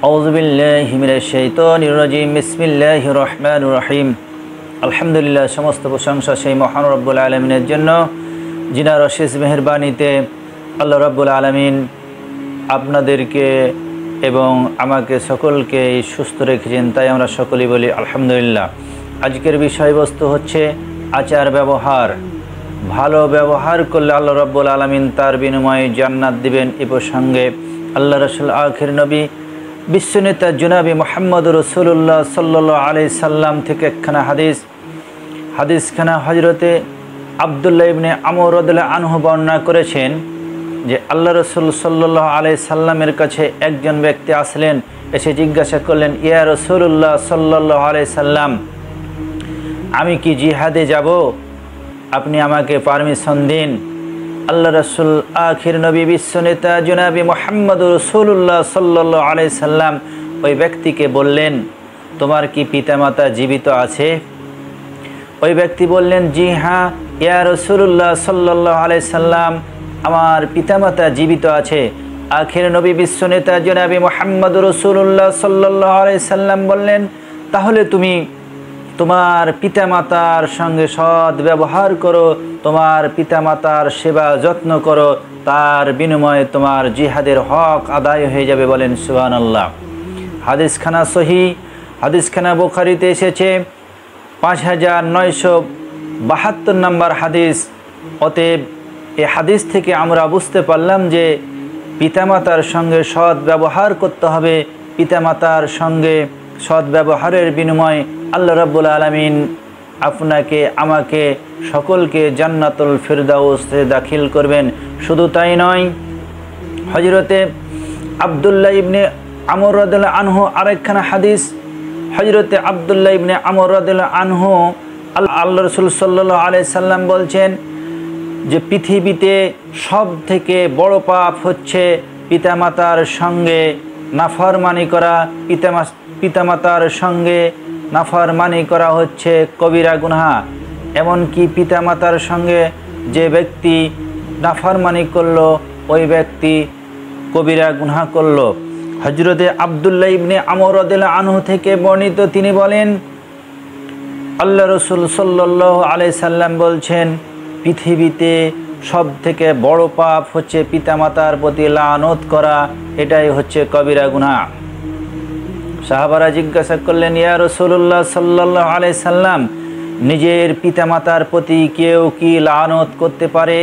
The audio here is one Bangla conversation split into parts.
আউযু বিল্লাহি মিনাশ শাইতানির রাজিম। বিসমিল্লাহির রহমানির রহিম। আলহামদুলিল্লাহ, সমস্ত প্রশংসা সেই মহান রব্বুল আলামিনের জন্য, যিনার অশেষ মেহেরবানিতে আল্লাহ রব্বুল আলামিন আপনাদেরকে এবং আমাকে সকলকে সুস্থ রেখেছেন, তাই আমরা সকলেই বলি আলহামদুলিল্লাহ। আজকের বিষয়বস্তু হচ্ছে আচার ব্যবহার। ভালো ব্যবহার করলে আল্লাহ রব্বুল আলামিন তার বিনিময়ে জান্নাত দিবেন। এ প্রসঙ্গে আল্লাহ রাসূল আখির নবী বিশ্বনেতা জনাবি মুহাম্মদ রাসূলুল্লাহ সাল্লাল্লাহু আলাইহি সাল্লাম থেকে একখানা হাদিসখানা হযরতে আব্দুল্লাহ ইবনে আমর রাদিয়াল্লাহু আনহু বর্ণনা করেছেন যে আল্লাহ রাসূল সাল্লাল্লাহু আলাইহি সাল্লামের কাছে একজন ব্যক্তি আসলেন, এসে জিজ্ঞাসা করলেন, ইয়া রাসূলুল্লাহ সাল্লাল্লাহু আলাইহি সাল্লাম, আমি কি জিহাদে যাব? আপনি আমাকে পারমিশন দিন। আল্লাহ রাসূল আখির নবী বিশ্বনেতা জনাবি মুহাম্মদ রাসূলুল্লাহ সাল্লাল্লাহু আলাইহি সাল্লাম ওই ব্যক্তিকে বললেন, তোমার কি পিতামাতা জীবিত আছে? ওই ব্যক্তি বললেন, জি হ্যাঁ ইয়া রাসূলুল্লাহ সাল্লাল্লাহু আলাইহি সাল্লাম, আমার পিতামাতা জীবিত আছে। আখির নবী বিশ্বনেতা জনাবি মুহাম্মদ রাসূলুল্লাহ সাল্লাল্লাহু আলাইহি সাল্লাম বললেন, তাহলে তুমি তোমার পিতামাতার সঙ্গে সৎ ব্যবহার করো, তোমার পিতামাতার সেবা যত্ন করো, তার বিনিময়ে তোমার জিহাদের হক আদায় হয়ে যাবে। বলেন সুবহানাল্লাহ। হাদিসখানা সহিহ, হাদিসখানা বুখারীতে এসেছে 5972 নম্বর হাদিস। অতএব এই হাদিস থেকে আমরা বুঝতে পারলাম যে পিতামাতার সঙ্গে সৎ ব্যবহার করতে হবে। পিতামাতার সঙ্গে সৎ ব্যবহারের বিনিময়ে আল্লাহ রাব্বুল আলামিন আপনাকে আমাকে সকলকে জান্নাতুল ফিরদাউসে দাখিল করবেন। শুধু তাই নয়, হযরতে আব্দুল্লাহ ইবনে আমর রাদিয়াল্লাহু আনহু আরেকখানা হাদিস। হযরতে আব্দুল্লাহ ইবনে আমর রাদিয়াল্লাহু আনহু আল্লাহ রাসূল সাল্লাল্লাহু আলাইহি সাল্লাম বলছেন যে পৃথিবীতে সব থেকে বড় পাপ হচ্ছে পিতামাতার সঙ্গে নাফরমানি করা। পিতামাতার সঙ্গে নাফরমানি করা হচ্ছে কবিরা গুনাহ। এমনকি পিতামাতার সঙ্গে যে ব্যক্তি নাফরমানি করলো, ওই ব্যক্তি কবিরা গুনাহ করলো। হযরতে আব্দুল্লাহ ইবনে আমর রাদিয়াল্লাহু আনহু থেকে বর্ণিত, তিনি বলেন, আল্লাহ রাসূল সাল্লাল্লাহু আলাইহি সাল্লাম বলছেন, পৃথিবীতে সব থেকে বড় পাপ হচ্ছে পিতামাতার প্রতি লানত করা, এটাই হচ্ছে কবিরা গুনাহ। সাহাবারা জিজ্ঞাসা করলেন, ইয়া রাসূলুল্লাহ সাল্লাল্লাহু আলাইহি সাল্লাম, নিজের পিতামাতার প্রতি কেউ কি লানত করতে পারে?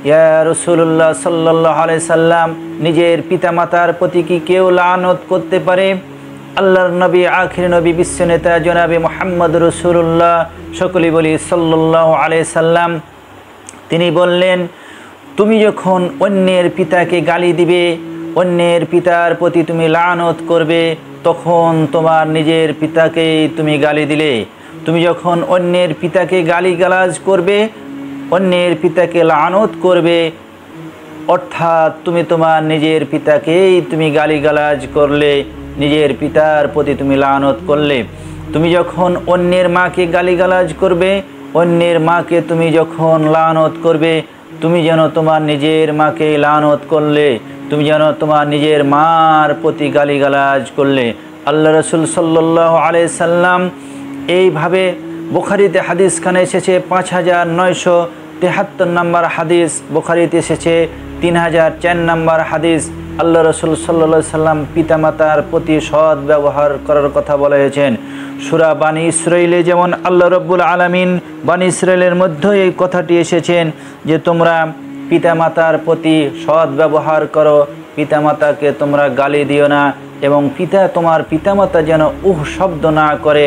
ইয়া রাসূলুল্লাহ সাল্লাল্লাহু আলাইহি সাল্লাম, নিজের পিতামাতার প্রতি কি কেউ লানত করতে পারে? আল্লাহর নবী আখির নবী বিশ্বনেতা জনাবি মুহাম্মদ রাসূলুল্লাহ, সকলেই বলি সাল্লাল্লাহু আলাইহি সাল্লাম, তিনি বললেন, তুমি যখন অন্যের পিতাকে গালি দিবে, অন্যের পিতার প্রতি তুমি লানত করবে, তখন তোমার নিজের পিতাকেই তুমি গালি দিলে। তুমি যখন অন্যের পিতাকে গালিগালাজ করবে, অন্যের পিতাকে লানত করবে, অর্থাৎ তুমি তোমার নিজের পিতাকেই তুমি গালিগালাজ করলে, নিজের পিতার প্রতি তুমি লানত করলে। তুমি যখন অন্যের মাকে গালিগালাজ করবে, অন্যের মাকে তুমি যখন লানত করবে, তুমি যেন তোমার নিজের মাকে লানত করলে, তুমি যেন তোমার নিজের মার প্রতি গালিগালাজ করলে। আল্লাহ রাসূল সাল্লাল্লাহু আলাইহি সাল্লাম এইভাবে বুখারীতে হাদিসখানে এসেছে 5973 নম্বর হাদিস, বুখারীতে এসেছে 3004 নম্বর হাদিস। আল্লাহ রাসূল সাল্লাল্লাহু আলাইহি সাল্লাম পিতামাতার প্রতি সৎ ব্যবহার করার কথা বলেছেন। সূরা বানী ইসরাঈলে যেমন আল্লাহ রাব্বুল আলামিন বানী ইসরাঈলের মধ্যে এই কথাটি এসেছেন যে তোমরা পিতামাতার প্রতি সৎ ব্যবহার করো, পিতামাতাকে তোমরা গালি দিও না, এবং তোমার পিতামাতা যেন শব্দ না করে,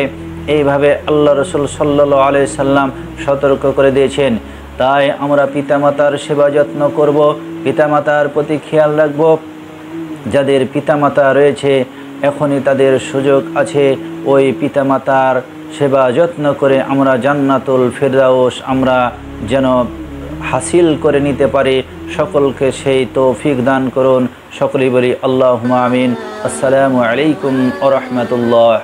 এইভাবে আল্লাহ রাসূল সাল্লাল্লাহু আলাইহি সাল্লাম সতর্ক করে দিয়েছেন। তাই আমরা পিতামাতার সেবা যত্ন করব, পিতামাতার প্রতি খেয়াল রাখব। যাদের পিতামাতা রয়েছে এখনই তাদের সুযোগ আছে, ওই পিতামাতার সেবা যত্ন করে আমরা জান্নাতুল ফিরদাউস আমরা যেন হাসিল করে নিতে পারি। সকলকে সেই তৌফিক দান করুন। সকলেই বলি আল্লাহুম্মা আমিন। আসসালামু আলাইকুম ওয়া রাহমাতুল্লাহ।